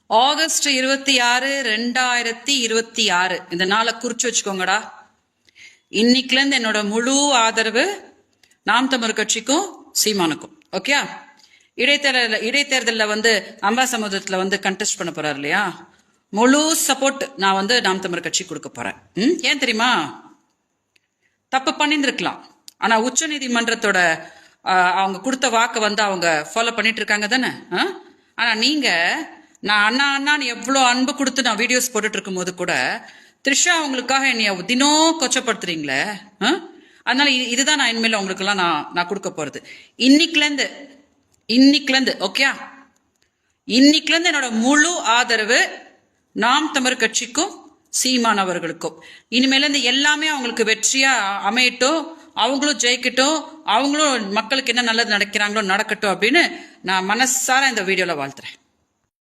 August 26, 2026 இந்த நாளை குறிச்சு வச்சுக்கோங்கடா. இன்னைக்குல இருந்து என்னோட முழு ஆதரவு நாம் தமிழர் கட்சிக்கும் சீமானுக்கும். ஓகே, இடைத்தேர்தலில் வந்து அம்பாசமுத்திரத்துல வந்து கண்டெஸ்ட் பண்ண போறாரு இல்லையா, முழு சப்போர்ட் நான் வந்து நாம் தமிழர் கட்சி கொடுக்க போறேன். ஏன் தெரியுமா? தப்பு பண்ணிருக்கலாம், ஆனா உச்ச நீதிமன்றத்தோட அவங்க கொடுத்த வாக்கை வந்து அவங்க ஃபாலோ பண்ணிட்டு இருக்காங்க தானே. ஆனா நீங்க நான் அண்ணா அண்ணான்னு எவ்வளோ அன்பு கொடுத்து நான் வீடியோஸ் போட்டுட்டு இருக்கும் போது கூட த்ரிஷா அவங்களுக்காக என்னைய தினம் கொச்சப்படுத்துறீங்களே. அதனால இதுதான் நான் இனிமேல் உங்களுக்கெல்லாம் நான் கொடுக்க போறது. இன்னைக்குலேருந்து ஓகே, இன்னைக்குலேருந்து என்னோட முழு ஆதரவு நாம் தமிழர் கட்சிக்கும் சீமான் அவர்களுக்கும். இனிமேலேருந்து எல்லாமே அவங்களுக்கு வெற்றியா அமையட்டும், அவங்களும் ஜெயிக்கட்டும், அவங்களும் மக்களுக்கு என்ன நல்லது நடக்கிறாங்களோ நடக்கட்டும் அப்படின்னு நான் மனசார இந்த வீடியோல வாழ்த்துறேன்.